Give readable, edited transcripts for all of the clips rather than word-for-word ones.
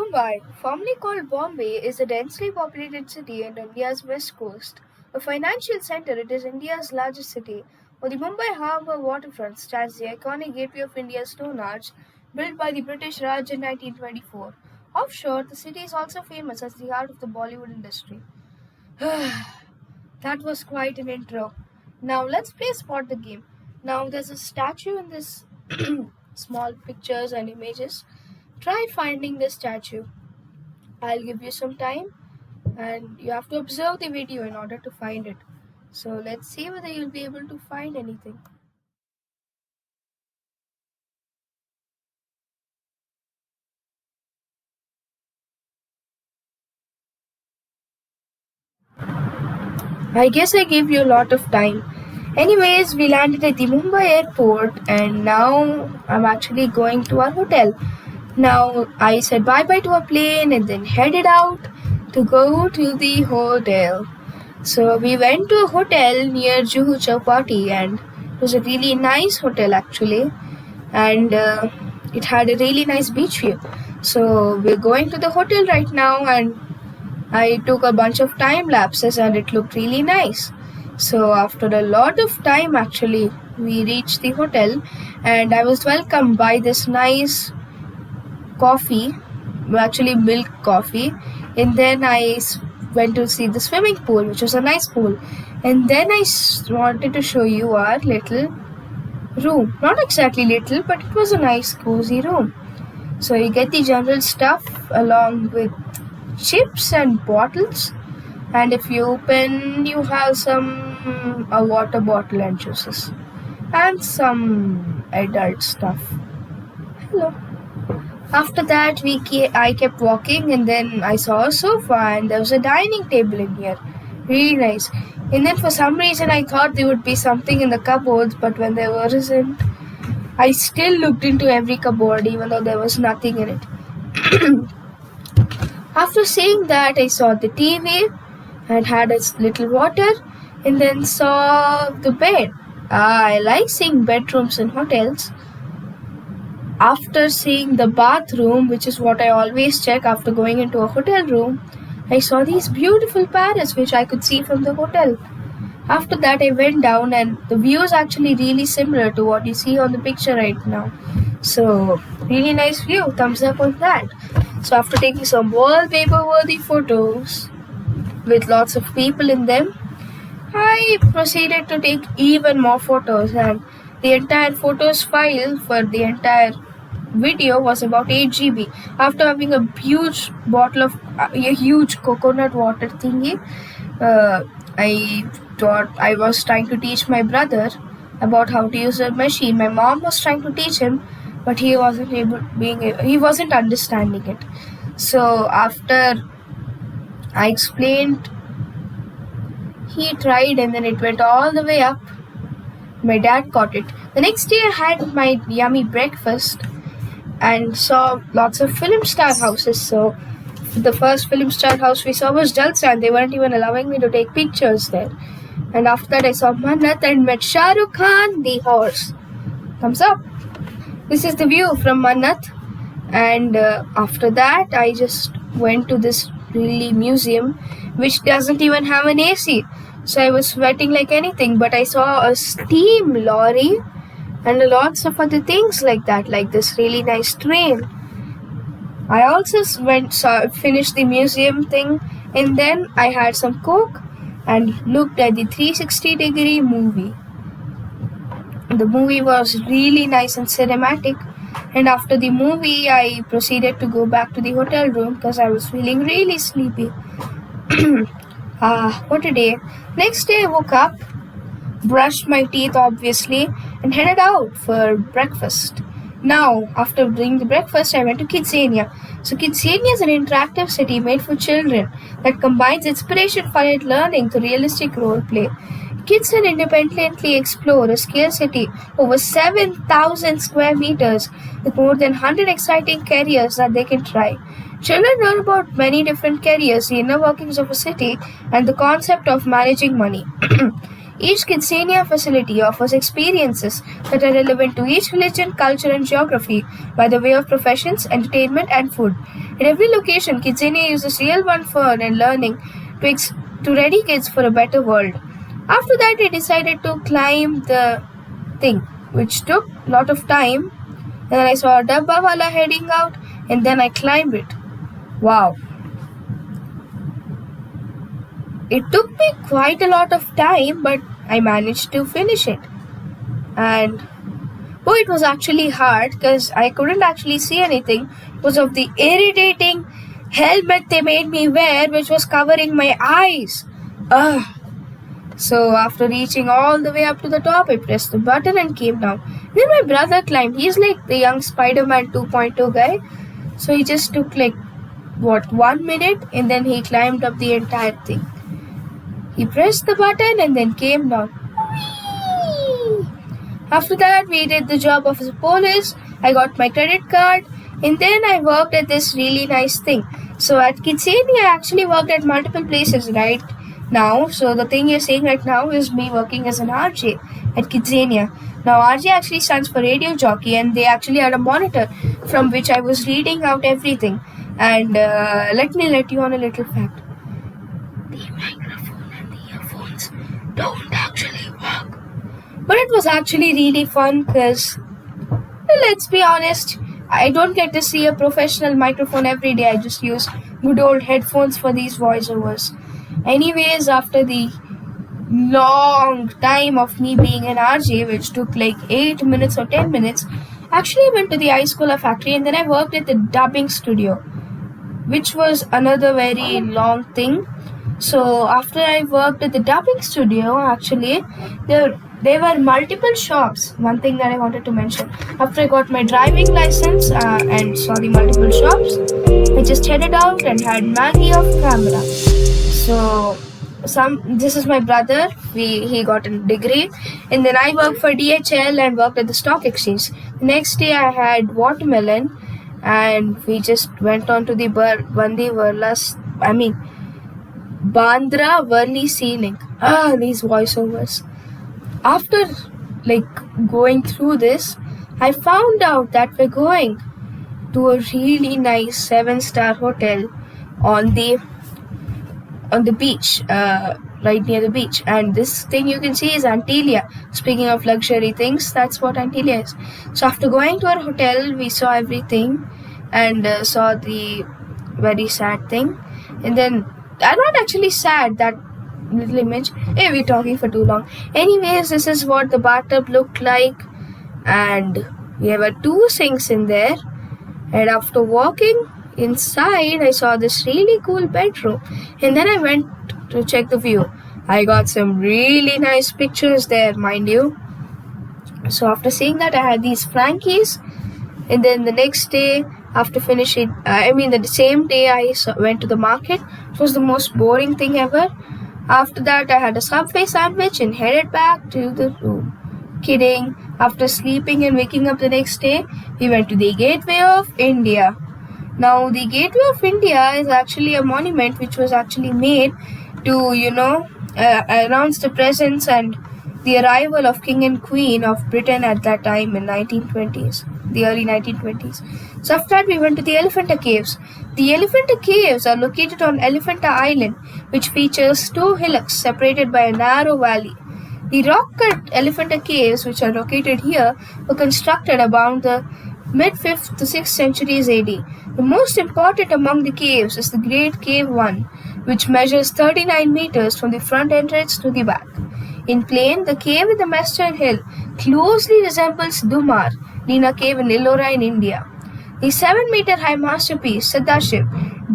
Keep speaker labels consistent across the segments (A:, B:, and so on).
A: Mumbai, formerly called Bombay, is a densely populated city on India's west coast. A financial center, it is India's largest city. On the Mumbai harbour waterfront stands the iconic Gateway of India's Stone Arch, built by the British Raj in 1924. Offshore, the city is also famous as the heart of the Bollywood industry. That was quite an intro. Now let's play Spot the Game. Now there's a statue in this small pictures and images. Try finding the statue. I'll give you some time and you have to observe the video in order to find it. So let's see whether you'll be able to find anything. I guess I gave you a lot of time. Anyways, we landed at the Mumbai airport and now I'm actually going to our hotel. Now I said bye bye to our plane and then headed out to go to the hotel. So we went to a hotel near Juhu Chowpatty and it was a really nice hotel actually, and it had a really nice beach view. So we're going to the hotel right now and I took a bunch of time lapses and it looked really nice. So after a lot of time actually we reached the hotel and I was welcomed by this nice coffee, actually milk coffee, and then I went to see the swimming pool, which was a nice pool, and then I wanted to show you our little room. Not exactly little, but it was a nice cozy room. So you get the general stuff along with chips and bottles, and if you open you have a water bottle and juices and some adult stuff. Hello. After that, I kept walking and then I saw a sofa and there was a dining table in here. Really nice. And then for some reason I thought there would be something in the cupboards, but when there wasn't, I still looked into every cupboard even though there was nothing in it. After seeing that, I saw the TV and had a little water and then saw the bed. I like seeing bedrooms in hotels. After seeing the bathroom, which is what I always check after going into a hotel room, I saw these beautiful parrots which I could see from the hotel. After that, I went down and the view is actually really similar to what you see on the picture right now. So, really nice view. Thumbs up on that. So after taking some wallpaper-worthy photos with lots of people in them, I proceeded to take even more photos, and the entire photos file for the entire video was about 8 GB. After having a huge bottle of a huge coconut water thingy, I thought I was trying to teach my brother about how to use a machine. My mom was trying to teach him, but he wasn't understanding it. So after I explained, he tried and then it went all the way up. My dad caught it. The next day I had my yummy breakfast and saw lots of film star houses. So the first film star house we saw was Jalsa and they weren't even allowing me to take pictures there. And after that I saw Mannat and met Shah Rukh Khan, the horse. Thumbs up. This is the view from Mannat, and after that I just went to this really museum which doesn't even have an AC. So I was sweating like anything, but I saw a steam lorry and lots of other things like that, like this really nice train. I also finished the museum thing and then I had some Coke and looked at the 360-degree movie. The movie was really nice and cinematic, and after the movie I proceeded to go back to the hotel room because I was feeling really sleepy. What a day. Next day I woke up, brushed my teeth obviously, and headed out for breakfast. Now, after doing the breakfast, I went to Kidzania. So Kidzania is an interactive city made for children that combines inspiration, fun and learning to realistic role play. Kids can independently explore a scale city over 7,000 square meters with more than 100 exciting careers that they can try. Children learn about many different careers, the inner workings of a city, and the concept of managing money. Each Kidzania facility offers experiences that are relevant to each religion, culture, and geography by the way of professions, entertainment, and food. At every location, Kidzania uses real-world fun and learning to ready kids for a better world. After that, I decided to climb the thing, which took a lot of time. And then I saw a dabba wala heading out, and then I climbed it. Wow. It took me quite a lot of time, but I managed to finish it. And it was actually hard because I couldn't actually see anything because of the irritating helmet they made me wear, which was covering my eyes. Ugh. So after reaching all the way up to the top, I pressed the button and came down. Then my brother climbed. He's like the young Spider-Man 2.0 guy. So he just took 1 minute, and then he climbed up the entire thing. He pressed the button and then came down. Whee! After that, we did the job of a police. I got my credit card, and then I worked at this really nice thing. So at Kidzania, I actually worked at multiple places right now. So the thing you're seeing right now is me working as an RJ at Kidzania. Now RJ actually stands for radio jockey, and they actually had a monitor from which I was reading out everything. And let me let you on a little fact. The microphone and the earphones don't actually work. But it was actually really fun because, let's be honest, I don't get to see a professional microphone every day. I just use good old headphones for these voiceovers. Anyways, after the long time of me being an RJ, which took 8 minutes or 10 minutes, actually I went to the ice cooler factory, and then I worked at the dubbing studio, which was another very long thing. So after I worked at the dubbing studio, actually, there were multiple shops. One thing that I wanted to mention, after I got my driving license and saw the multiple shops, I just headed out and had Maggie off camera. So this is my brother. He got a degree, and then I worked for DHL and worked at the stock exchange. The next day I had watermelon, and we just went on to the Bandra Worli Sea Link. These voiceovers. After going through this, I found out that we're going to a really nice 7-star hotel on the beach, right near the beach. And this thing you can see is Antilia. Speaking of luxury things, that's what Antilia is. So after going to our hotel, we saw everything and saw the very sad thing. And then, I'm not actually sad, that little image. Hey, we're talking for too long. Anyways, this is what the bathtub looked like. And we have 2 sinks in there. And after walking inside, I saw this really cool bedroom, and then I went to check the view. I got some really nice pictures there, mind you. So after seeing that, I had these Frankies, and then the next day, after finishing, the same day I went to the market. It was the most boring thing ever. After that, I had a Subway sandwich and headed back to the room. Kidding. After sleeping and waking up the next day, we went to the Gateway of India. Now, the Gateway of India is actually a monument which was actually made to, announce the presence and the arrival of King and Queen of Britain at that time in the early 1920s. So after that, we went to the Elephanta Caves. The Elephanta Caves are located on Elephanta Island, which features 2 hillocks separated by a narrow valley. The rock-cut Elephanta Caves, which are located here, were constructed about the mid-5th to 6th centuries AD. The most important among the caves is the Great Cave 1, which measures 39 meters from the front entrance to the back. In plain, the cave in the Western Hill closely resembles Dumar, Nina Cave in Ellora in India. The 7-meter-high masterpiece, Sadashiv,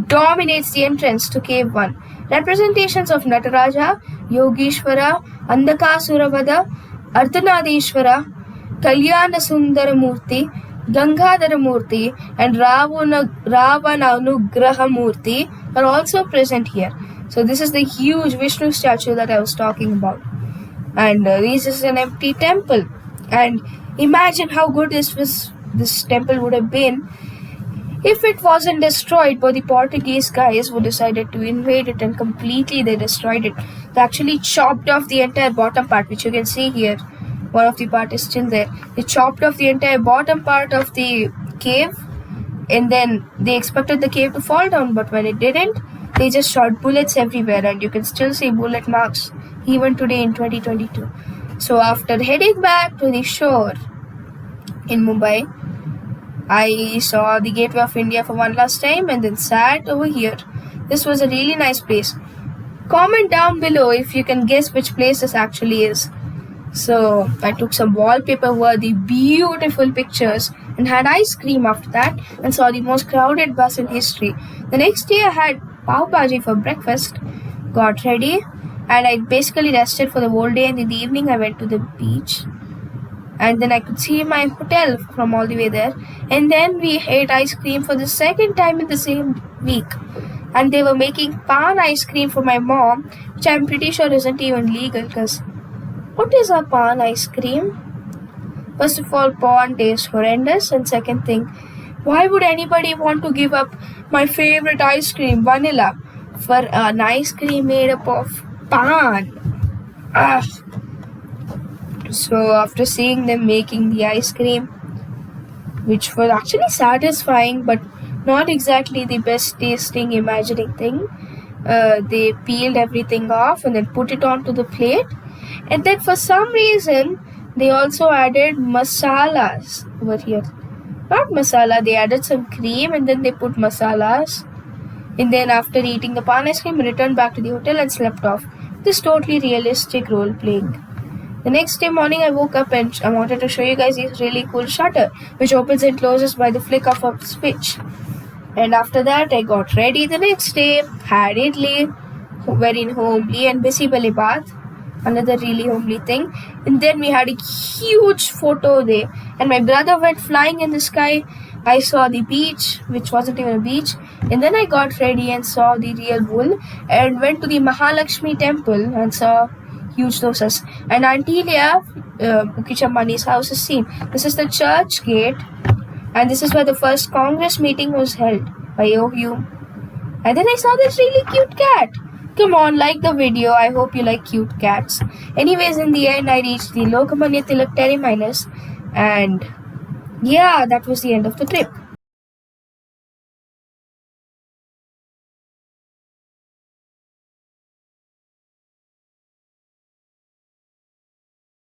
A: dominates the entrance to Cave 1. Representations of Nataraja, Yogeshwara, Andakasuravada, Ardhanadeshwara, Kalyana Sundaramurti, Gangadharamurti, and Ravananugrahamurti are also present here. So this is the huge Vishnu statue that I was talking about. And this is an empty temple. And imagine how good this temple would have been if it wasn't destroyed by the Portuguese guys who decided to invade it, and completely they destroyed it. They actually chopped off the entire bottom part, which you can see here. One of the part is still there. They chopped off the entire bottom part of the cave, and then they expected the cave to fall down, but when it didn't, they just shot bullets everywhere, and you can still see bullet marks even today in 2022. So after heading back to the shore in Mumbai, I saw the Gateway of India for one last time and then sat over here. This was a really nice place. Comment down below if you can guess which place this actually is. So I took some wallpaper worthy beautiful pictures and had ice cream after that, and saw the most crowded bus in history. The next day I had pav bhaji for breakfast, got ready, and I basically rested for the whole day, and in the evening I went to the beach. And then I could see my hotel from all the way there. And then we ate ice cream for the second time in the same week. And they were making pan ice cream for my mom, which I'm pretty sure isn't even legal, because what is a pan ice cream? First of all, pan tastes horrendous, and second thing, why would anybody want to give up my favorite ice cream, vanilla, for an ice cream made up of pan? Ugh. So after seeing them making the ice cream, which was actually satisfying but not exactly the best tasting imagining thing, they peeled everything off and then put it onto the plate, and then for some reason they also added masalas over here. Not masala, they added some cream and then they put masalas. And then after eating the pan ice cream, we returned back to the hotel and slept off. This totally realistic role playing. The next day morning I woke up and I wanted to show you guys this really cool shutter, which opens and closes by the flick of a switch. And after that I got ready the next day, had idli, very homely, and busy belly bath, another really homely thing. And then we had a huge photo day, and my brother went flying in the sky. I saw the beach, which wasn't even a beach, and then I got ready and saw the real bull, and went to the Mahalakshmi temple and saw huge dosas. And Antilia, Mukesh house is seen. This is the church gate, and this is where the first Congress meeting was held by OU. And then I saw this really cute cat. Come on, like the video. I hope you like cute cats. Anyways, in the end, I reached the Lokmanya Tilak Terminus, and yeah, that was the end of the trip.